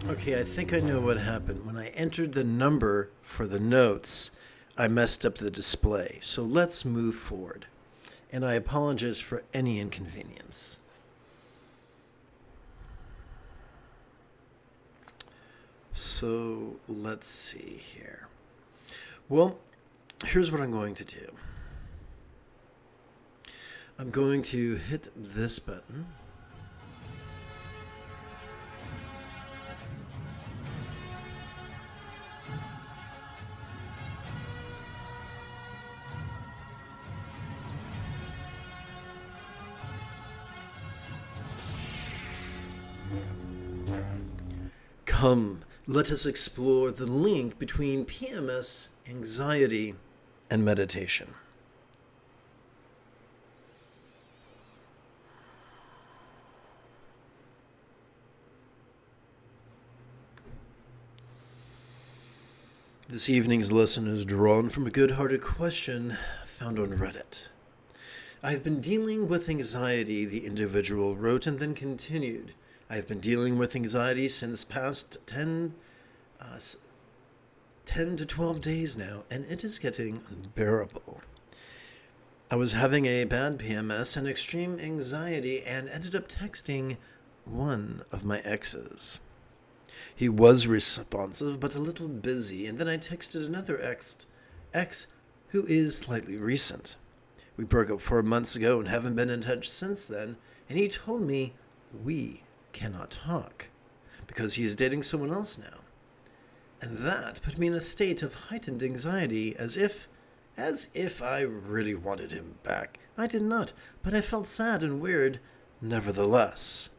Okay, I think I know what happened. When I entered the number for the notes, I messed up the display. So let's move forward. And I apologize for any inconvenience. So let's see here. Well, here's what I'm going to do. I'm going to hit this button. Come, let us explore the link between PMS, anxiety, and meditation. This evening's lesson is drawn from a good-hearted question found on Reddit. I have been dealing with anxiety, the individual wrote, and then continued. I have been dealing with anxiety since past 10 to 12 days now, and it is getting unbearable. I was having a bad PMS and extreme anxiety and ended up texting one of my exes. He was responsive, but a little busy, and then I texted another ex who is slightly recent. We broke up 4 months ago and haven't been in touch since then, and he told me we cannot talk because he is dating someone else now. And that put me in a state of heightened anxiety as if I really wanted him back. I did not, but I felt sad and weird nevertheless.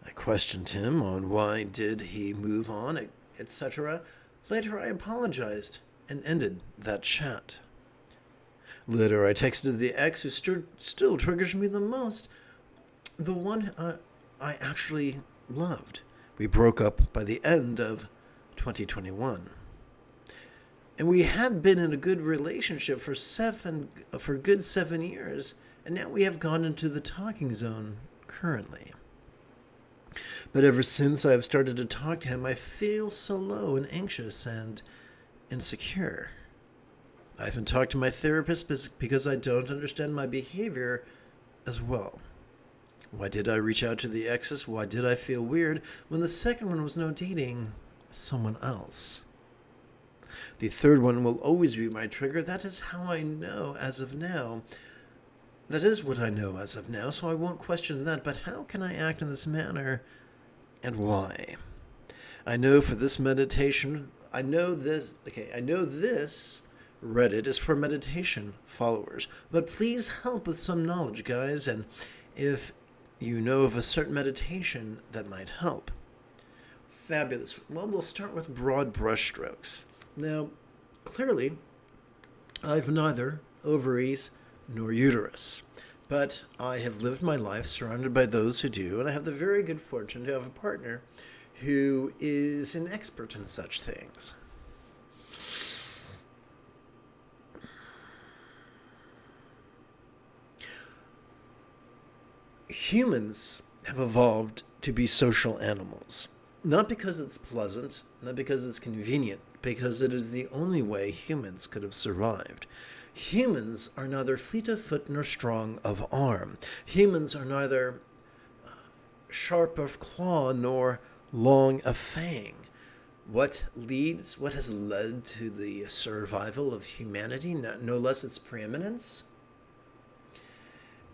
I questioned him on why did he move on, etc. Later I apologized and ended that chat. Later I texted the ex who still triggers me the most, the one I actually loved. We broke up by the end of 2021. And we had been in a good relationship for good 7 years, and now we have gone into the talking zone currently. But ever since I have started to talk to him, I feel so low and anxious and insecure. I haven't talked to my therapist because I don't understand my behavior as well. Why did I reach out to the exes? Why did I feel weird when the second one was now dating someone else? The third one will always be my trigger. That is how I know as of now. That is what I know as of now, so I won't question that. But how can I act in this manner and why? I know for this meditation, I know this Reddit is for meditation followers. But please help with some knowledge, guys, and if you know of a certain meditation that might help. Fabulous. Well, we'll start with broad brushstrokes. Now, clearly, I've neither ovaries nor uterus, but I have lived my life surrounded by those who do, and I have the very good fortune to have a partner who is an expert in such things. Humans have evolved to be social animals. Not because it's pleasant, not because it's convenient, because it is the only way humans could have survived. Humans are neither fleet of foot nor strong of arm. Humans are neither sharp of claw nor long of fang. What has led to the survival of humanity, no less its preeminence?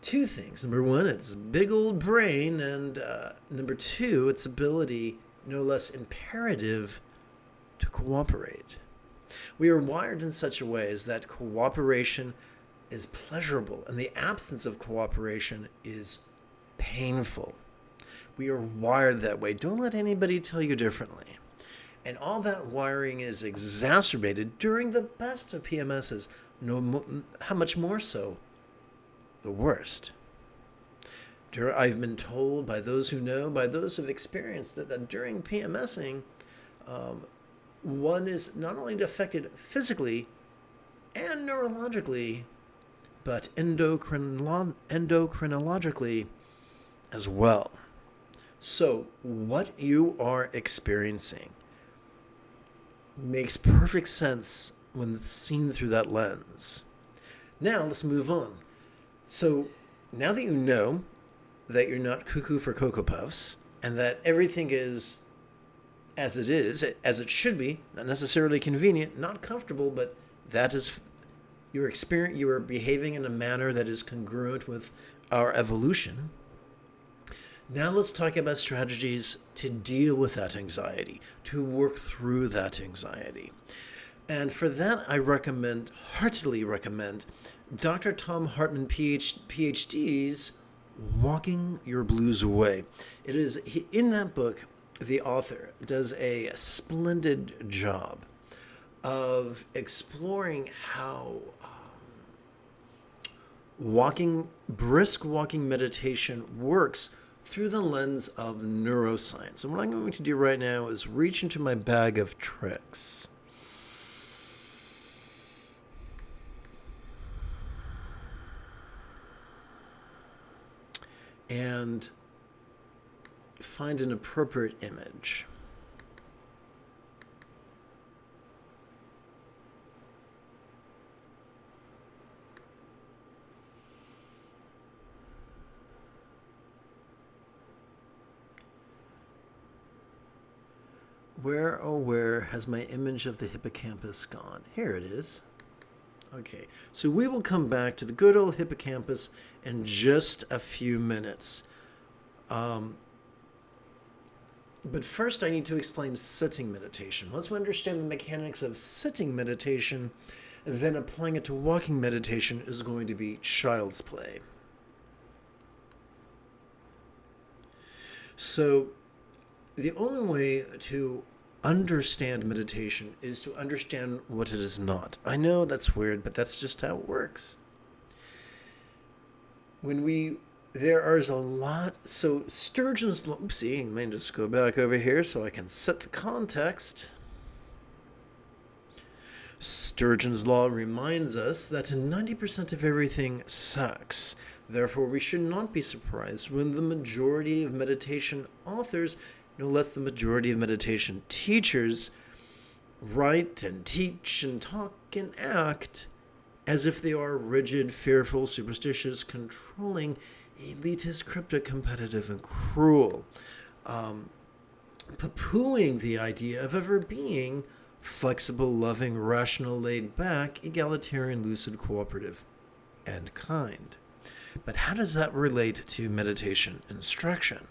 Two things. Number one, its big old brain, and number two, its ability, no less imperative, to cooperate. We are wired in such a way as that cooperation is pleasurable, and the absence of cooperation is painful. We are wired that way. Don't let anybody tell you differently. And all that wiring is exacerbated during the best of PMSs. How much more so the worst? I've been told by those who know, by those who have experienced it, that during PMSing, one is not only affected physically and neurologically, but endocrinologically as well. So what you are experiencing makes perfect sense when seen through that lens. Now let's move on. So now that you know that you're not cuckoo for Cocoa Puffs and that everything is, as it should be, not necessarily convenient, not comfortable, but that is your experience, you are behaving in a manner that is congruent with our evolution. Now let's talk about strategies to deal with that anxiety, to work through that anxiety. And for that, I heartily recommend Dr. Tom Hartman, PhD's Walking Your Blues Away. It is, in that book, the author does a splendid job of exploring how brisk walking meditation works through the lens of neuroscience. And what I'm going to do right now is reach into my bag of tricks. And find an appropriate image. Where, oh where has my image of the hippocampus gone? Here it is. Okay, so we will come back to the good old hippocampus in just a few minutes. But first I need to explain sitting meditation. Once we understand the mechanics of sitting meditation, then applying it to walking meditation is going to be child's play. So the only way to understand meditation is to understand what it is not. I know that's weird, but that's just how it works. There is a lot, so Sturgeon's law, oopsie, let me just go back over here so I can set the context. Sturgeon's law reminds us that 90% of everything sucks. Therefore, we should not be surprised when the majority of meditation authors, no less the majority of meditation teachers, write and teach and talk and act as if they are rigid, fearful, superstitious, controlling, elitist, crypto-competitive, and cruel, poo-pooing the idea of ever being flexible, loving, rational, laid-back, egalitarian, lucid, cooperative, and kind. But how does that relate to meditation instruction?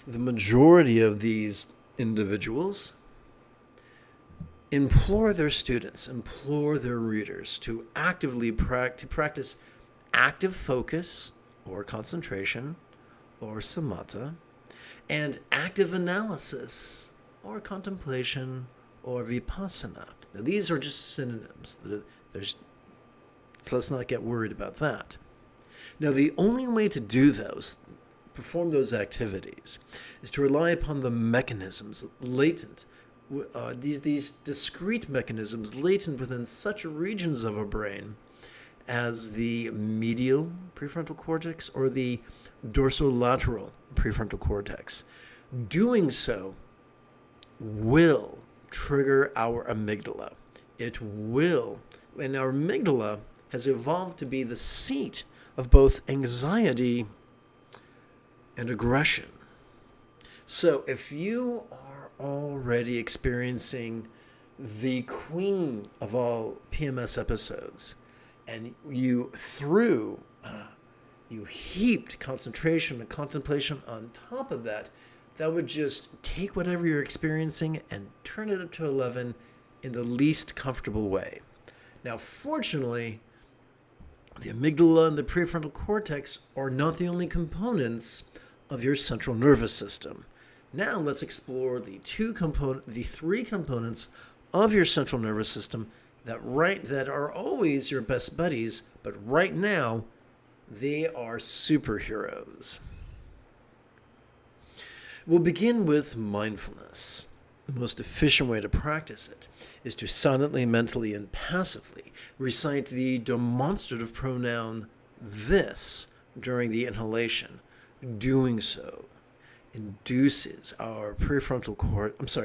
The majority of these individuals implore their students, implore their readers to actively practice active focus or concentration or samatha, and active analysis or contemplation or vipassana. Now, these are just synonyms. So let's not get worried about that. Now, the only way to do perform those activities, is to rely upon the mechanisms latent, these discrete mechanisms latent within such regions of a brain as the medial prefrontal cortex or the dorsolateral prefrontal cortex. Doing so will trigger our amygdala. It will, and our amygdala has evolved to be the seat of both anxiety and aggression. So if you are already experiencing the queen of all PMS episodes, and you heaped concentration and contemplation on top of that, that would just take whatever you're experiencing and turn it up to 11 in the least comfortable way. Now, fortunately, the amygdala and the prefrontal cortex are not the only components of your central nervous system. Now let's explore the three components of your central nervous system that are always your best buddies, but right now they are superheroes. We'll begin with mindfulness. The most efficient way to practice it is to silently, mentally, and passively recite the demonstrative pronoun this during the inhalation. Doing so induces our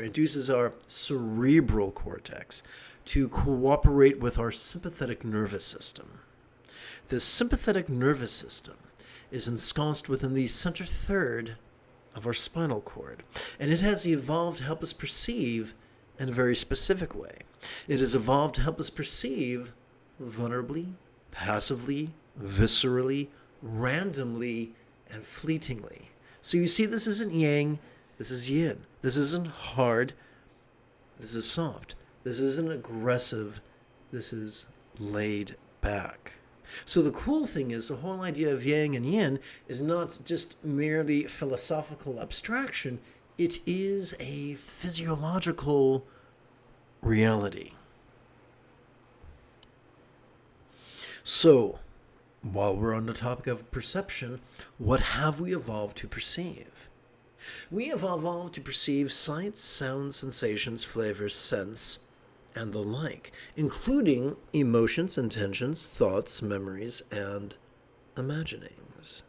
induces our cerebral cortex to cooperate with our sympathetic nervous system. The sympathetic nervous system is ensconced within the center third of our spinal cord, and it has evolved to help us perceive in a very specific way. It has evolved to help us perceive vulnerably, passively, viscerally, randomly, and fleetingly. So you see, this isn't yang, this is yin. This isn't hard, this is soft. This isn't aggressive, this is laid back. So the cool thing is the whole idea of yang and yin is not just merely philosophical abstraction, it is a physiological reality. So, while we're on the topic of perception, what have we evolved to perceive? We have evolved to perceive sights, sounds, sensations, flavors, scents, and the like, including emotions, intentions, thoughts, memories, and imaginings.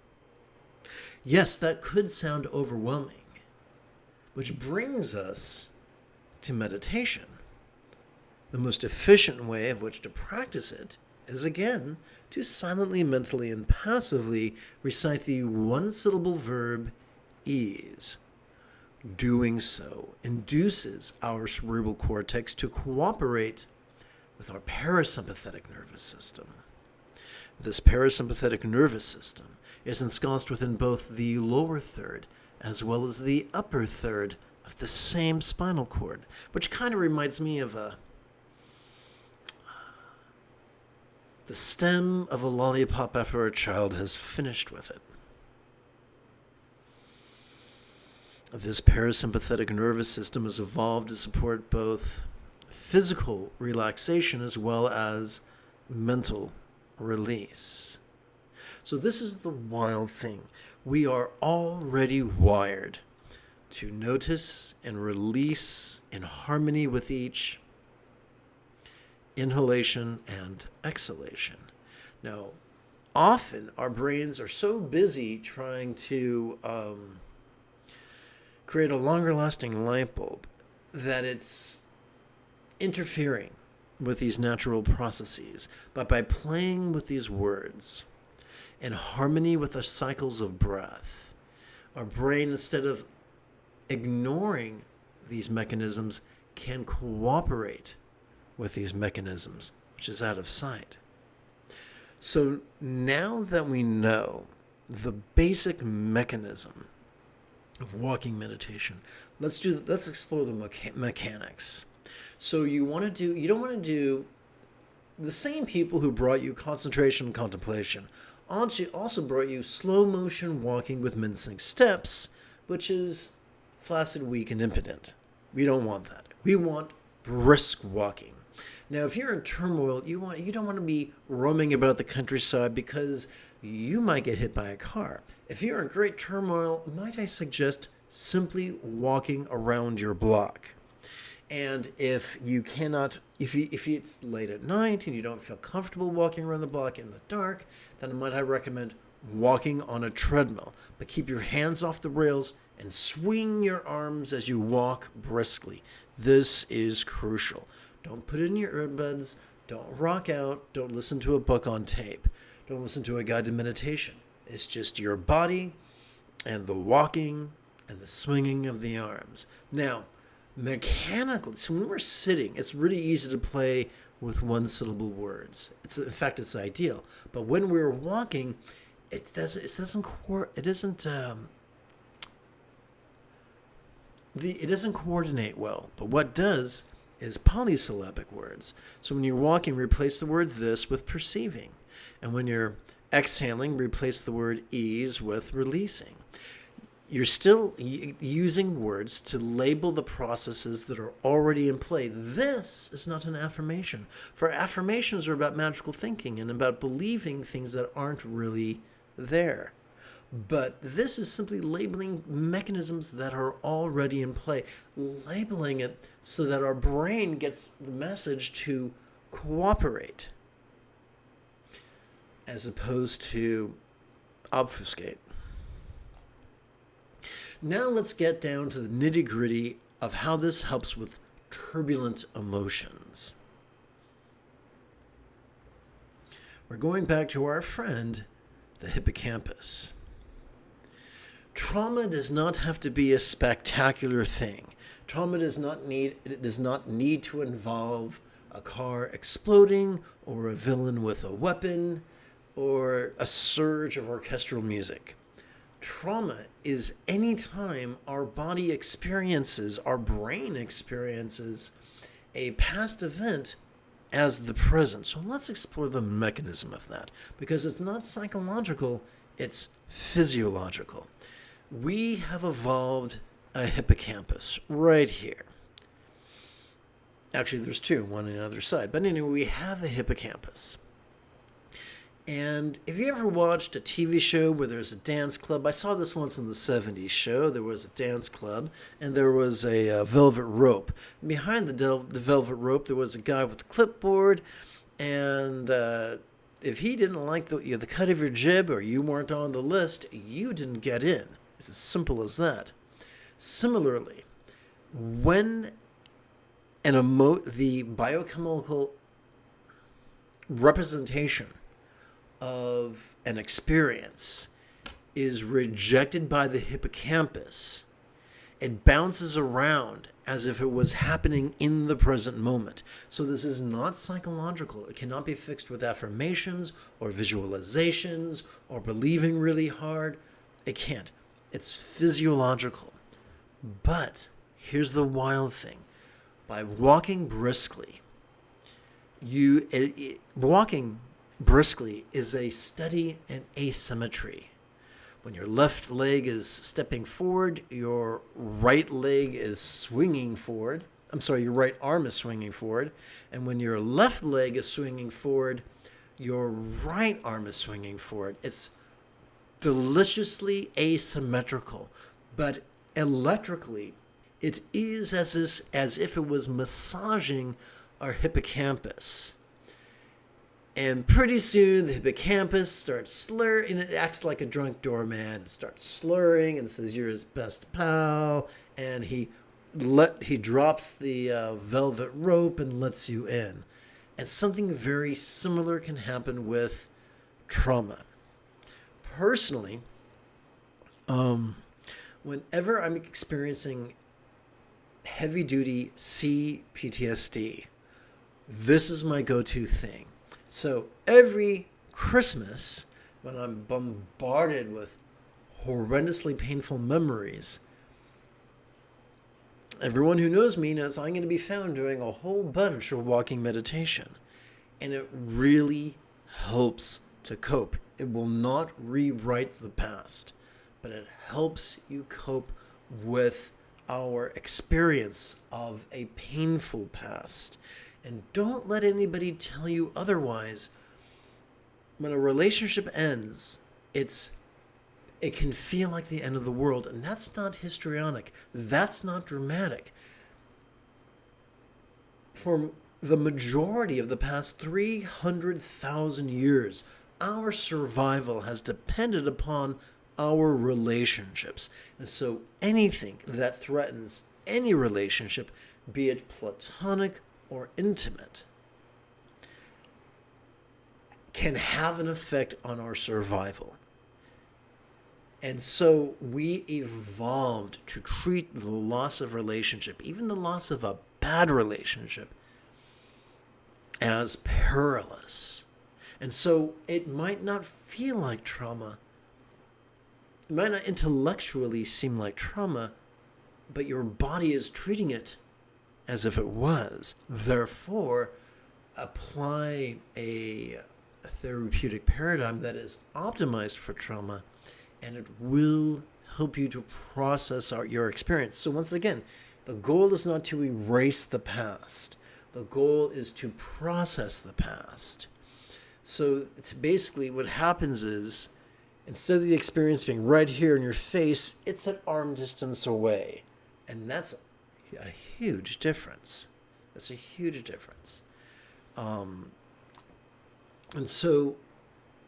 Yes, that could sound overwhelming, which brings us to meditation. The most efficient way of which to practice it is, again, to silently, mentally, and passively recite the one-syllable verb ease. Doing so induces our cerebral cortex to cooperate with our parasympathetic nervous system. This parasympathetic nervous system is ensconced within both the lower third as well as the upper third of the same spinal cord, which kind of reminds me of the stem of a lollipop after a child has finished with it. This parasympathetic nervous system has evolved to support both physical relaxation as well as mental release. So this is the wild thing. We are already wired to notice and release in harmony with each inhalation and exhalation. Now, often our brains are so busy trying to create a longer lasting light bulb that it's interfering with these natural processes. But by playing with these words in harmony with the cycles of breath, our brain, instead of ignoring these mechanisms, can cooperate with these mechanisms, which is out of sight. So now that we know the basic mechanism of walking meditation, let's explore the mechanics. So you don't want to do the same people who brought you concentration and contemplation also brought you slow motion walking with mincing steps, which is flaccid, weak, and impotent. We don't want that. We want brisk walking. Now, if you're in turmoil, you don't want to be roaming about the countryside because you might get hit by a car. If you're in great turmoil, might I suggest simply walking around your block? And if it's late at night and you don't feel comfortable walking around the block in the dark, then might I recommend walking on a treadmill. But keep your hands off the rails and swing your arms as you walk briskly. This is crucial. Don't put in your earbuds. Don't rock out. Don't listen to a book on tape. Don't listen to a guided meditation. It's just your body and the walking and the swinging of the arms. Now, mechanically, so when we're sitting, it's really easy to play with one-syllable words. In fact, it's ideal. But when we're walking, it doesn't coordinate well. But what does is polysyllabic words. So when you're walking, replace the word this with perceiving. And when you're exhaling, replace the word ease with releasing. You're still using words to label the processes that are already in play. This is not an affirmation. For affirmations are about magical thinking and about believing things that aren't really there. But this is simply labeling mechanisms that are already in play, labeling it so that our brain gets the message to cooperate as opposed to obfuscate. Now let's get down to the nitty-gritty of how this helps with turbulent emotions. We're going back to our friend, the hippocampus. Trauma does not have to be a spectacular thing. Trauma does not need to involve a car exploding or a villain with a weapon or a surge of orchestral music. Trauma is any time our body experiences, our brain experiences a past event as the present. So let's explore the mechanism of that, because it's not psychological, it's physiological. We have evolved a hippocampus right here. Actually, there's two, one on the other side. But anyway, we have a hippocampus. And if you ever watched a TV show where there's a dance club, I saw this once in the 70s show. There was a dance club, and there was a velvet rope. And behind the velvet rope, there was a guy with a clipboard, and if he didn't like the cut of your jib or you weren't on the list, you didn't get in. It's as simple as that. Similarly, when the biochemical representation of an experience is rejected by the hippocampus, it bounces around as if it was happening in the present moment. So this is not psychological. It cannot be fixed with affirmations or visualizations or believing really hard. It can't. It's physiological. But here's the wild thing. By walking briskly, walking briskly is a study in asymmetry. When your left leg is stepping forward, your right leg is swinging forward. Your right arm is swinging forward. And when your left leg is swinging forward, your right arm is swinging forward. It's deliciously asymmetrical, but electrically, it is as if it was massaging our hippocampus. And pretty soon the hippocampus starts slurring, and it acts like a drunk doorman. It starts slurring and says, "You're his best pal." And he drops the velvet rope and lets you in. And something very similar can happen with trauma. Personally, whenever I'm experiencing heavy-duty PTSD, this is my go-to thing. So every Christmas, when I'm bombarded with horrendously painful memories, everyone who knows me knows I'm going to be found doing a whole bunch of walking meditation. And it really helps to cope. It will not rewrite the past, but it helps you cope with our experience of a painful past. And don't let anybody tell you otherwise. When a relationship ends, it can feel like the end of the world, and that's not histrionic. That's not dramatic. For the majority of the past 300,000 years, our survival has depended upon our relationships. And so anything that threatens any relationship, be it platonic or intimate, can have an effect on our survival. And so we evolved to treat the loss of relationship, even the loss of a bad relationship, as perilous. And so it might not feel like trauma. It might not intellectually seem like trauma, but your body is treating it as if it was. Therefore, apply a therapeutic paradigm that is optimized for trauma, and it will help you to process your experience. So once again, the goal is not to erase the past. The goal is to process the past. So basically what happens is, instead of the experience being right here in your face, it's an arm distance away. And that's a huge difference. That's a huge difference. And so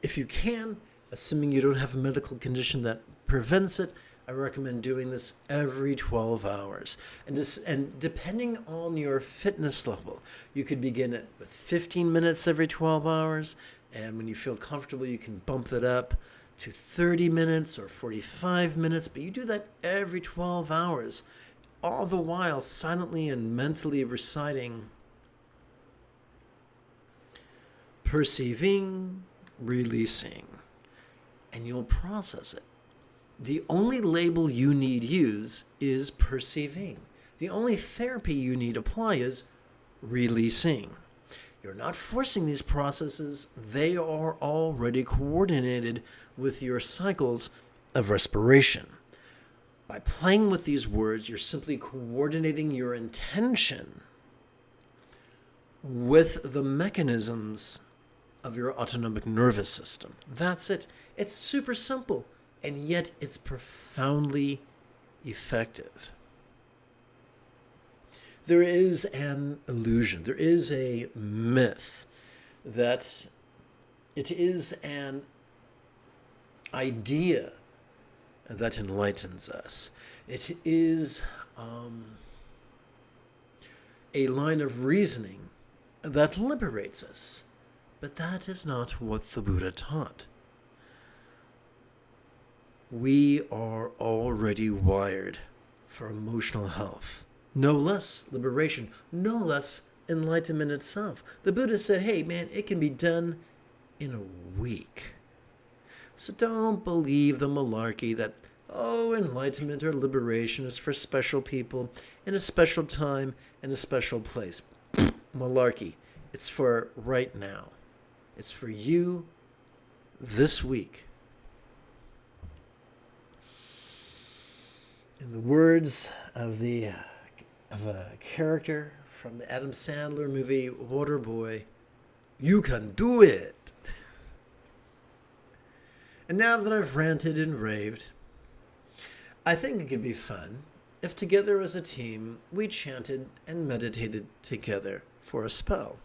if you can, assuming you don't have a medical condition that prevents it, I recommend doing this every 12 hours. And depending on your fitness level, you could begin it with 15 minutes every 12 hours. And when you feel comfortable, you can bump that up to 30 minutes or 45 minutes. But you do that every 12 hours, all the while silently and mentally reciting perceiving, releasing, and you'll process it. The only label you need use is perceiving. The only therapy you need apply is releasing. You're not forcing these processes. They are already coordinated with your cycles of respiration. By playing with these words, you're simply coordinating your intention with the mechanisms of your autonomic nervous system. That's it. It's super simple, and yet it's profoundly effective. There is an illusion, there is a myth that it is an idea that enlightens us. It is a line of reasoning that liberates us. But that is not what the Buddha taught. We are already wired for emotional health. No less liberation, no less enlightenment itself. The Buddha said, hey man, it can be done in a week. So don't believe the malarkey that, enlightenment or liberation is for special people in a special time and a special place. Malarkey. It's for right now. It's for you this week. In the words of a character from the Adam Sandler movie Waterboy, you can do it. And now that I've ranted and raved, I think it could be fun if together as a team we chanted and meditated together for a spell.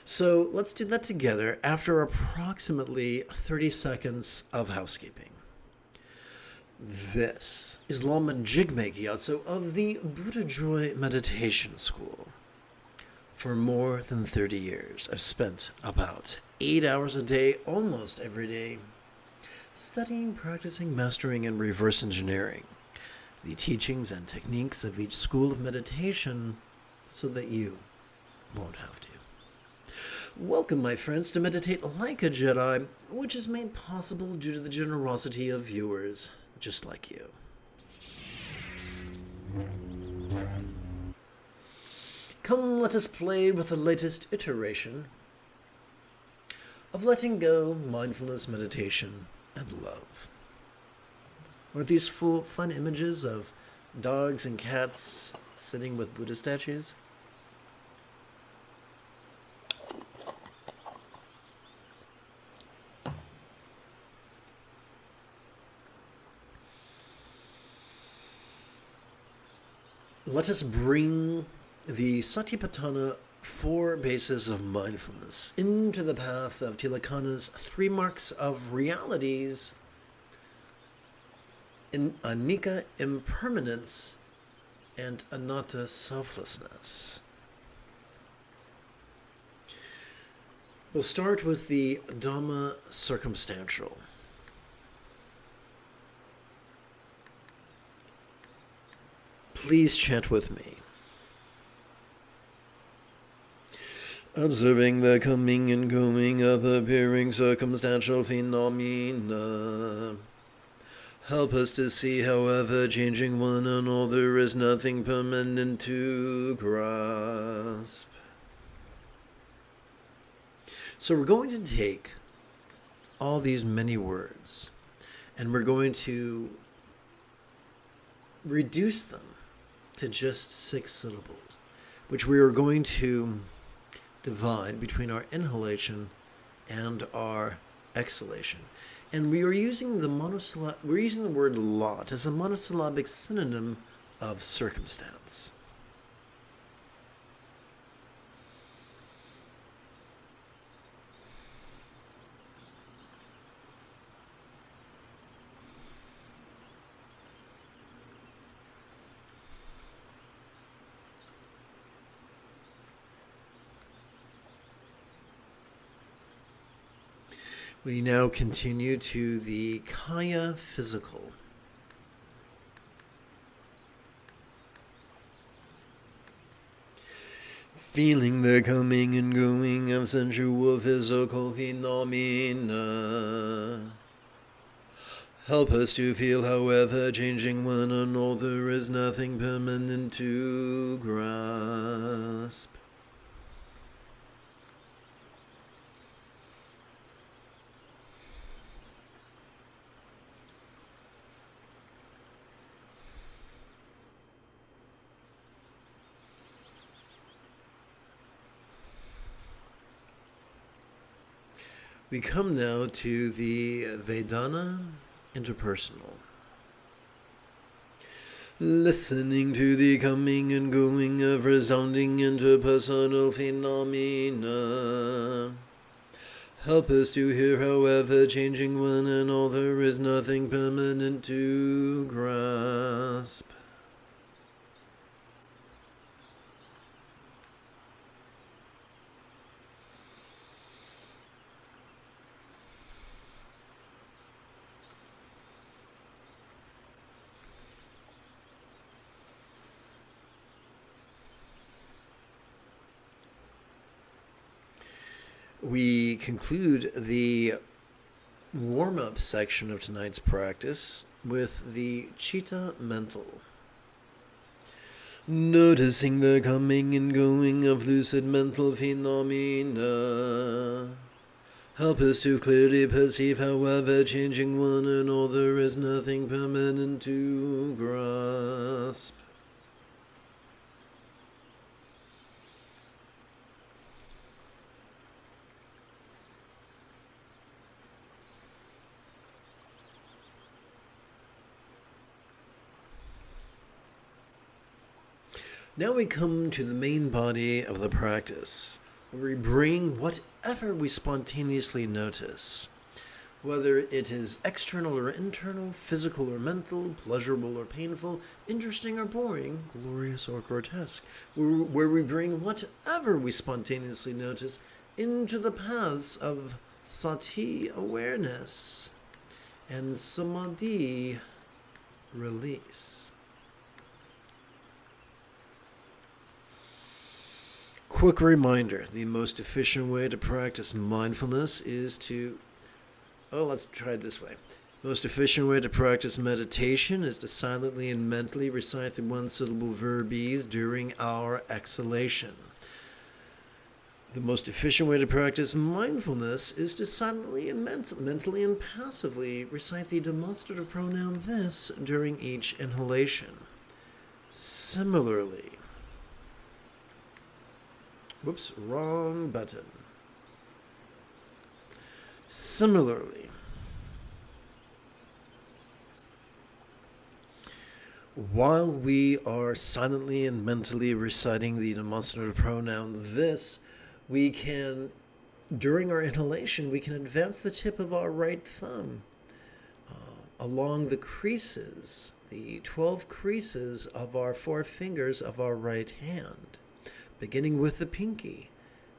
So let's do that together after approximately 30 seconds of housekeeping. This is Lama Jigme Gyatso of the Buddha Joy Meditation School. For more than 30 years, I've spent about 8 hours a day, almost every day, studying, practicing, mastering, and reverse engineering the teachings and techniques of each school of meditation so that you won't have to. Welcome, my friends, to Meditate Like a Jedi, which is made possible due to the generosity of viewers just like you. Come, let us play with the latest iteration of letting go, mindfulness, meditation, and love. Are these fun images of dogs and cats sitting with Buddha statues? Let us bring the Satipatthana 4 bases of mindfulness into the path of Tilakana's 3 marks of realities in anicca, impermanence, and anatta, selflessness. We'll start with the Dhamma circumstantial. Please chant with me. Observing the coming and going of appearing circumstantial phenomena, help us to see, however changing one and all, there is nothing permanent to grasp. So we're going to take all these many words and we're going to reduce them to just 6 syllables, which we are going to divide between our inhalation and our exhalation. And we are using the word lot as a monosyllabic synonym of circumstance. We now continue to the Kaya physical. Feeling the coming and going of sensual physical phenomena. Help us to feel, however, changing one another is nothing permanent to grasp. We come now to the Vedana interpersonal. Listening to the coming and going of resounding interpersonal phenomena. Help us to hear, however, changing one another is nothing permanent to grasp. We conclude the warm-up section of tonight's practice with the Chitta mental. Noticing the coming and going of lucid mental phenomena. Help us to clearly perceive, however, changing one another is nothing permanent to grasp. Now we come to the main body of the practice, where we bring whatever we spontaneously notice, whether it is external or internal, physical or mental, pleasurable or painful, interesting or boring, glorious or grotesque, where we bring whatever we spontaneously notice into the paths of sati awareness and samadhi release. Quick reminder, the most efficient way to practice mindfulness is to, let's try it this way. Most efficient way to practice meditation is to silently and mentally recite the one-syllable FREEBIES during our exhalation. The most efficient way to practice mindfulness is to silently and mentally and passively recite the demonstrative pronoun this during each inhalation. Similarly, whoops, wrong button. Similarly, while we are silently and mentally reciting the demonstrative pronoun this, we can, during our inhalation, we can advance the tip of our right thumb along the creases, the 12 creases of our 4 fingers of our right hand, beginning with the pinky,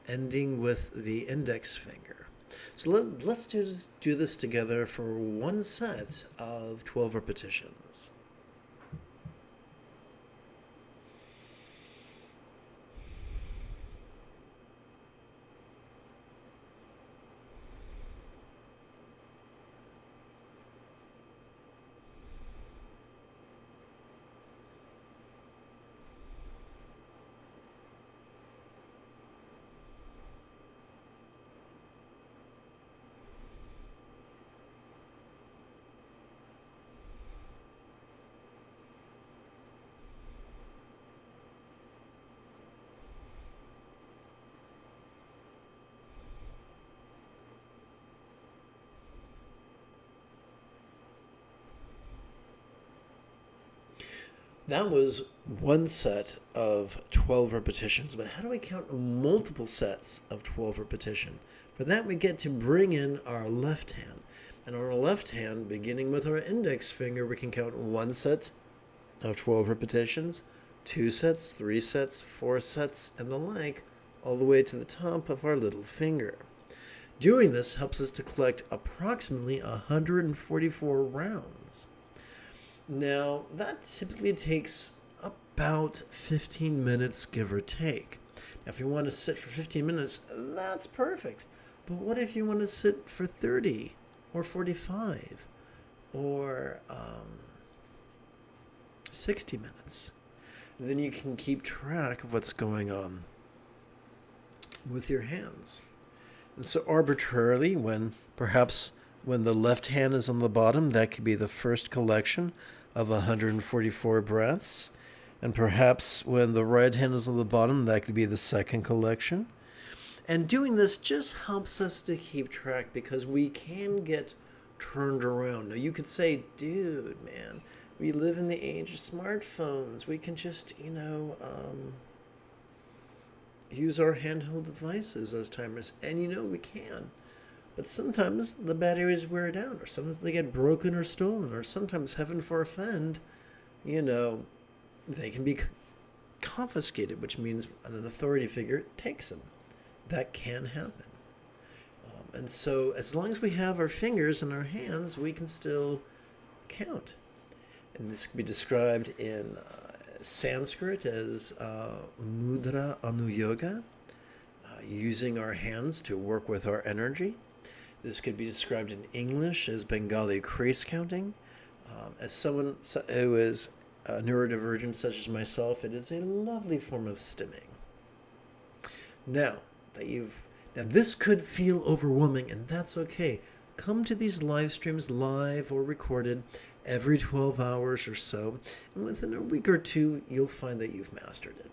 ending with the index finger. So let's do this together for one set of 12 repetitions. That was one set of 12 repetitions, but how do we count multiple sets of 12 repetition? For that, we get to bring in our left hand. And on our left hand, beginning with our index finger, we can count one set of 12 repetitions, 2 sets, 3 sets, 4 sets, and the like, all the way to the top of our little finger. Doing this helps us to collect approximately 144 rounds. Now, that typically takes about 15 minutes, give or take. Now, if you want to sit for 15 minutes, that's perfect. But what if you want to sit for 30 or 45 or 60 minutes? Then you can keep track of what's going on with your hands. And so arbitrarily, when the left hand is on the bottom, that could be the first collection of 144 breaths. And perhaps when the right hand is on the bottom, that could be the second collection. And doing this just helps us to keep track because we can get turned around. Now, you could say, dude, man, we live in the age of smartphones. We can just, use our handheld devices as timers. And, we can. But sometimes the batteries wear down, or sometimes they get broken or stolen, or sometimes, heaven forfend, they can be confiscated, which means an authority figure takes them. That can happen. And so as long as we have our fingers in our hands, we can still count. And this can be described in Sanskrit as mudra anuyoga, using our hands to work with our energy. This could be described in English as Bengali trace counting. As someone who is neurodivergent such as myself, it is a lovely form of stimming. Now this could feel overwhelming, and that's okay. Come to these live streams, live or recorded, every 12 hours or so, and within a week or two, you'll find that you've mastered it.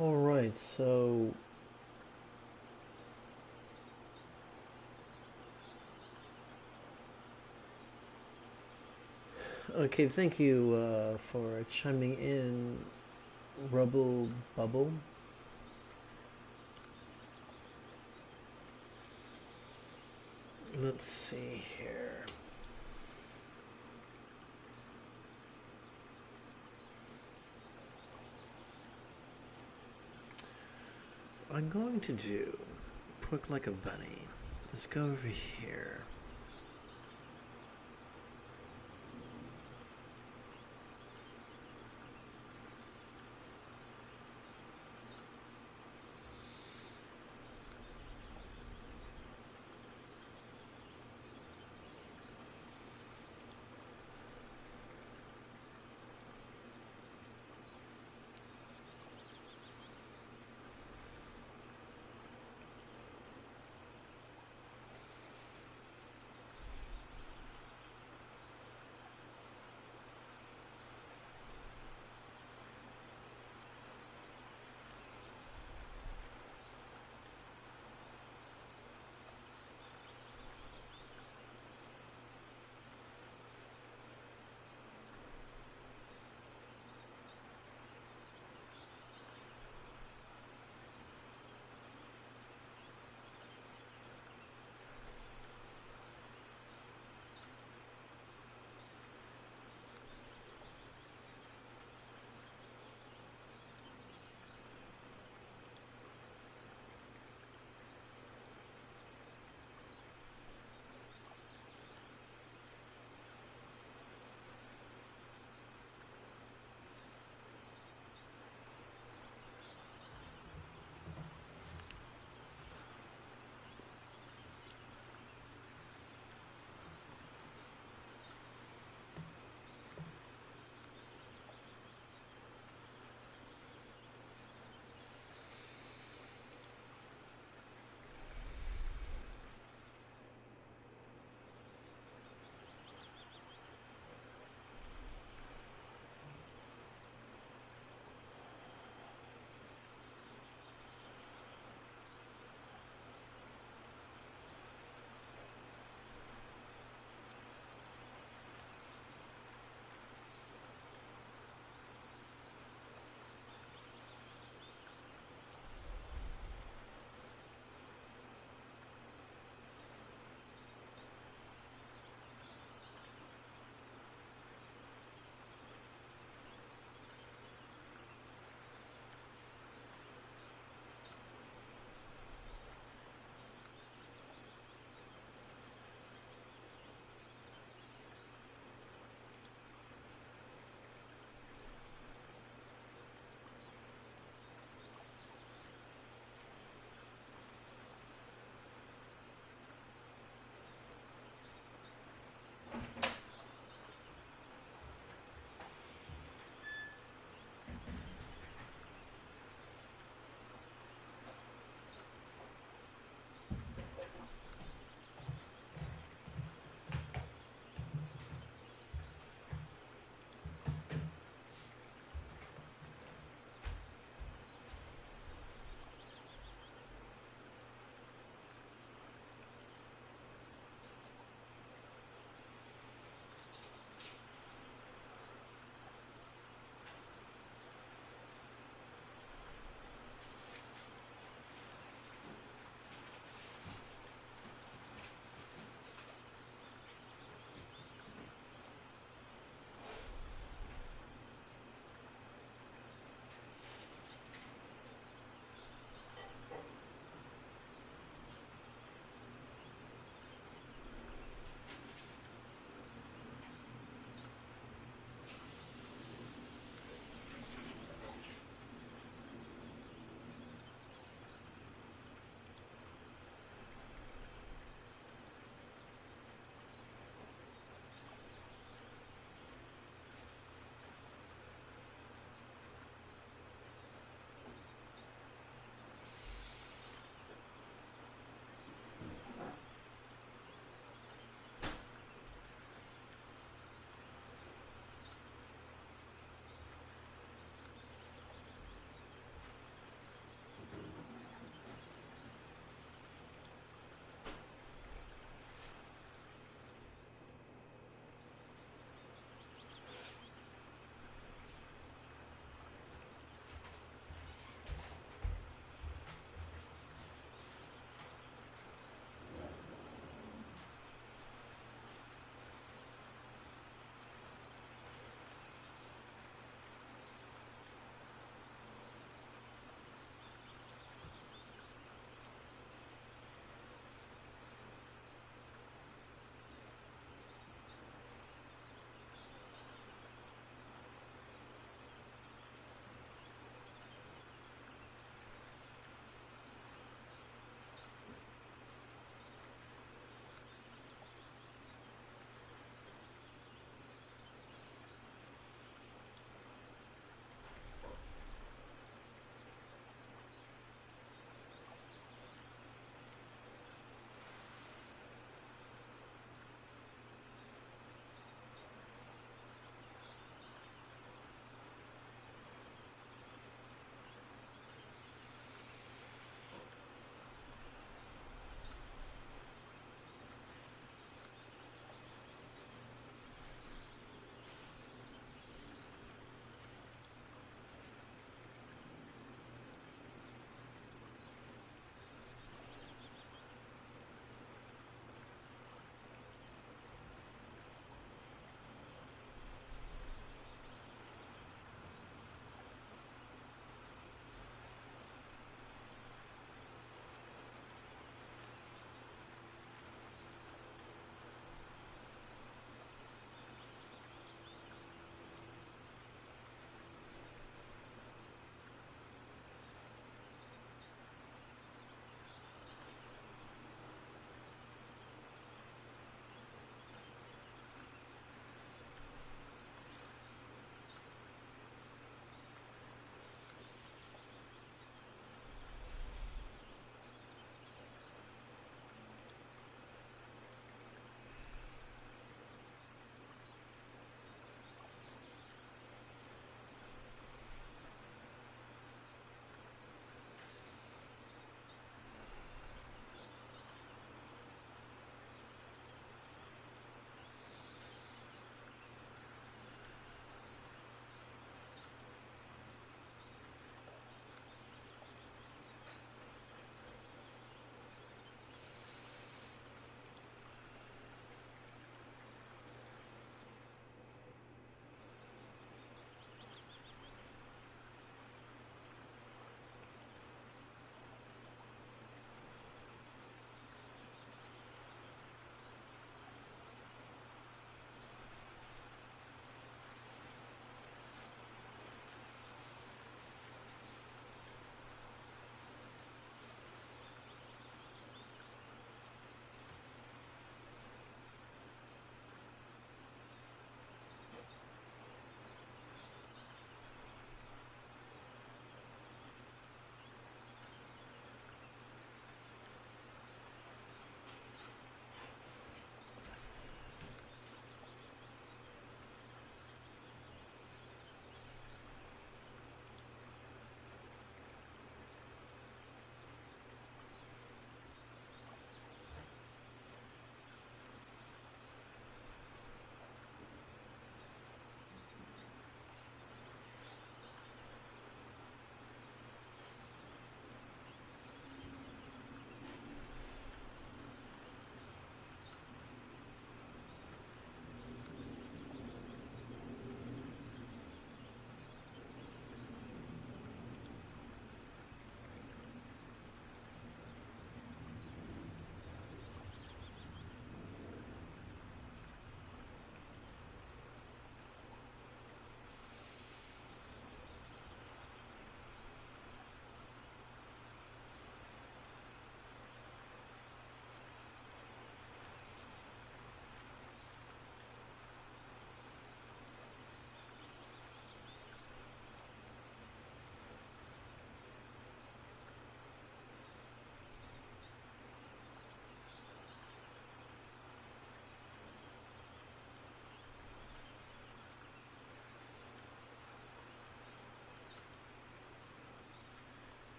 All right, so okay, thank you for chiming in, Rubble Bubble. Let's see here. I'm going to do quick like a bunny. Let's go over here.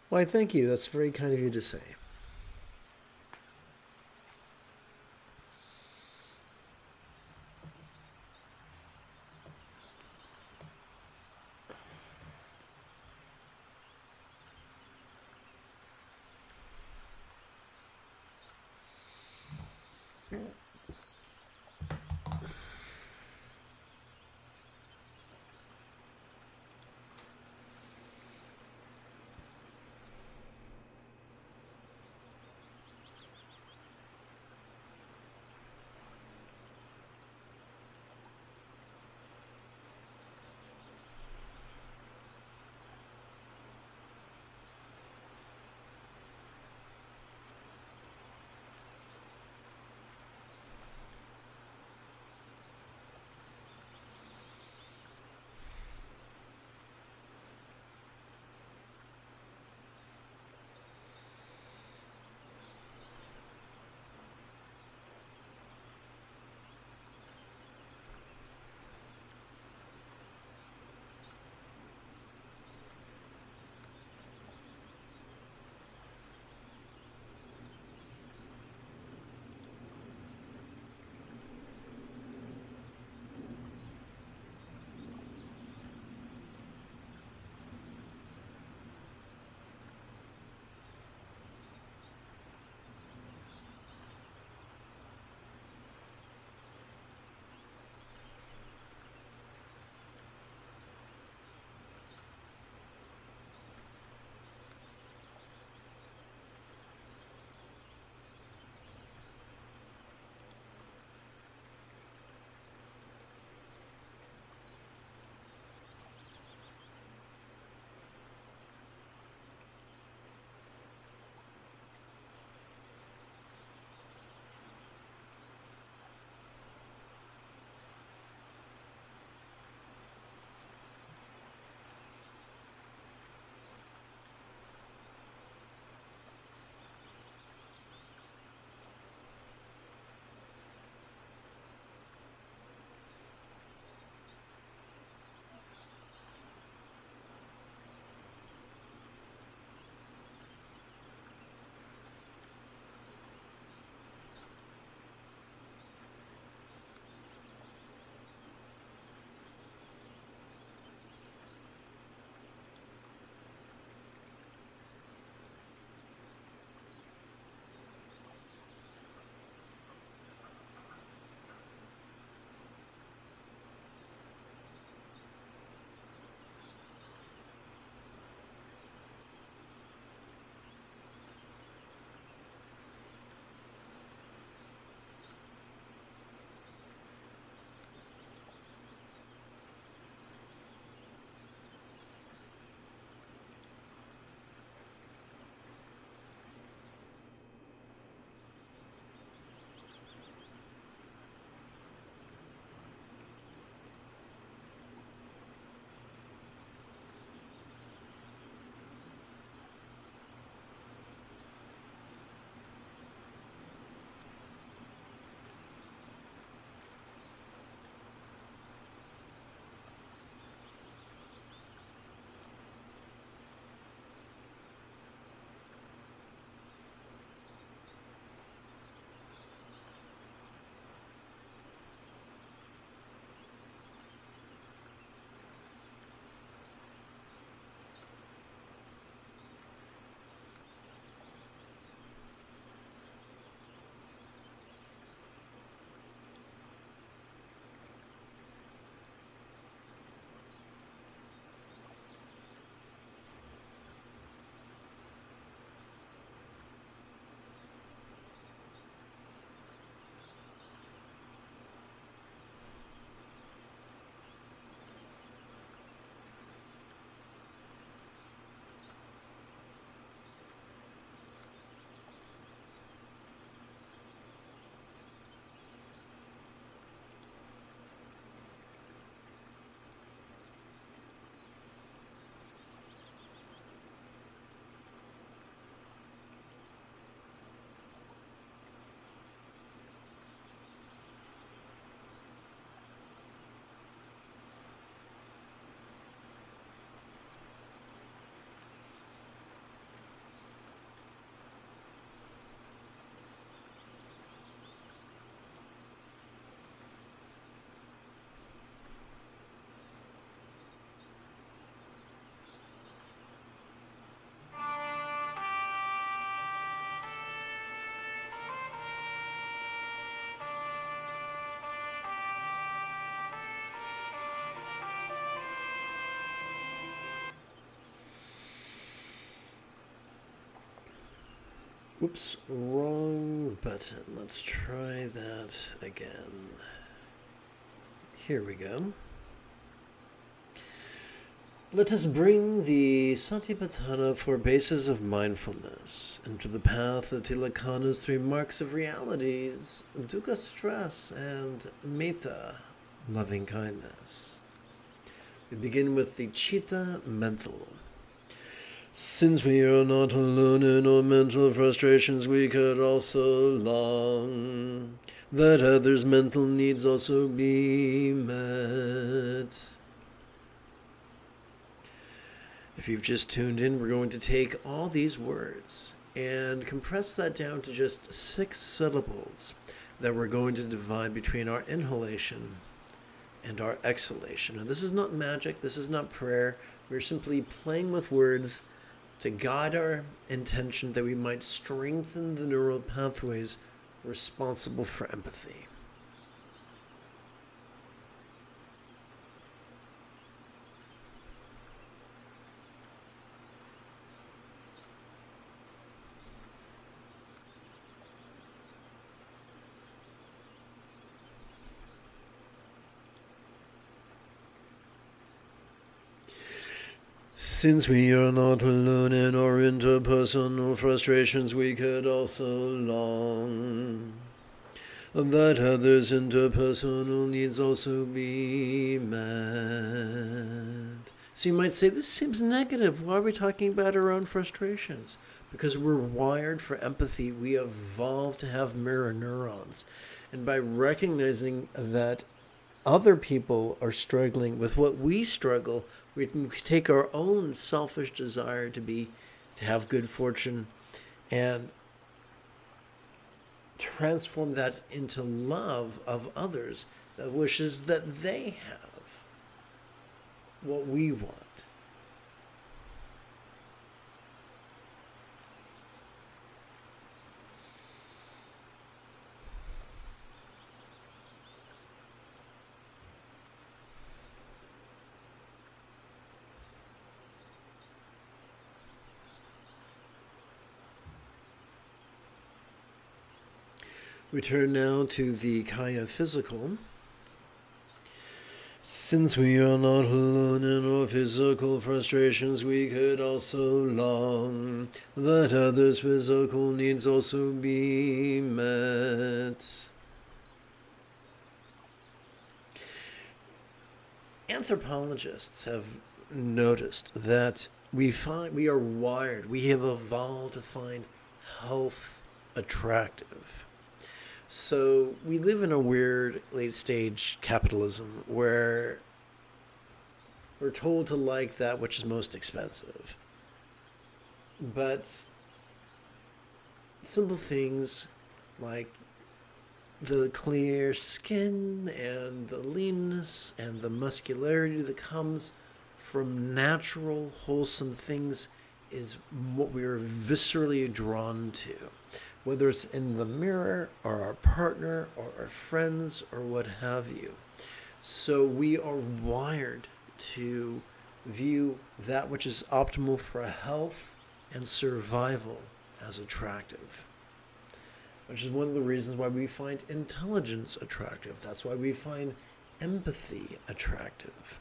Why, thank you. That's very kind of you to say. Oops, wrong button. Let's try that again. Here we go. Let us bring the Satipatthana four bases of mindfulness into the path of Tilakana's three marks of realities, dukkha, stress, and metta, loving kindness. We begin with the Chitta mental. Since we are not alone in our mental frustrations, we could also long that others' mental needs also be met. If you've just tuned in, we're going to take all these words and compress that down to just 6 syllables that we're going to divide between our inhalation and our exhalation. And this is not magic, this is not prayer. We're simply playing with words to guide our intention that we might strengthen the neural pathways responsible for empathy. Since we are not alone in our interpersonal frustrations, we could also long that others' interpersonal needs also be met. So you might say, this seems negative. Why are we talking about our own frustrations? Because we're wired for empathy. We evolved to have mirror neurons. And by recognizing that other people are struggling with what we struggle, we can take our own selfish desire to have good fortune and transform that into love of others that wishes that they have what we want. We turn now to the Kaya physical. Since we are not alone in our physical frustrations, we could also long that others' physical needs also be met. Anthropologists have noticed that we are wired, we have evolved to find health attractive. So we live in a weird late stage capitalism where we're told to like that which is most expensive. But simple things like the clear skin and the leanness and the muscularity that comes from natural, wholesome things is what we are viscerally drawn to. Whether it's in the mirror or our partner or our friends or what have you. So we are wired to view that which is optimal for health and survival as attractive, which is one of the reasons why we find intelligence attractive. That's why we find empathy attractive.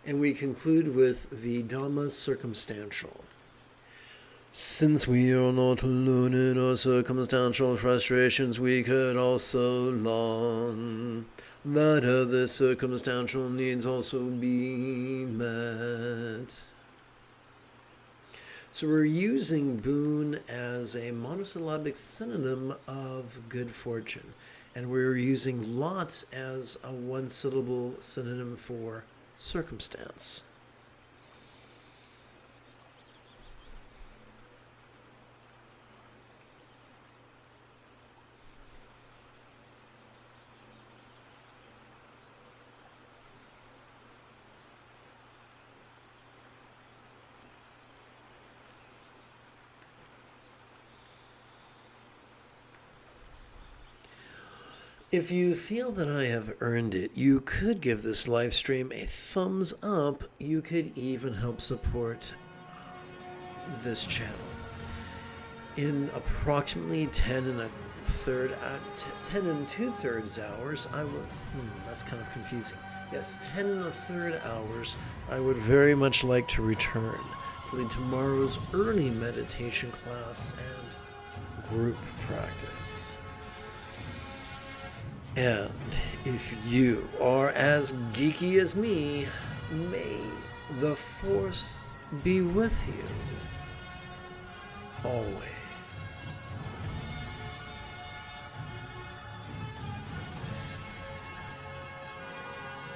And we conclude with the Dhamma circumstantial. Since we are not alone in our circumstantial frustrations, we could also long that other circumstantial needs also be met. So we're using boon as a monosyllabic synonym of good fortune. And we're using lot as a one-syllable synonym for circumstance. If you feel that I have earned it, you could give this live stream a thumbs up. You could even help support this channel. In approximately 10 and 2/3 hours, I will, that's kind of confusing. Yes, 10 and 1/3 hours, I would very much like to return to lead tomorrow's early meditation class and group practice. And if you are as geeky as me, may the Force be with you always.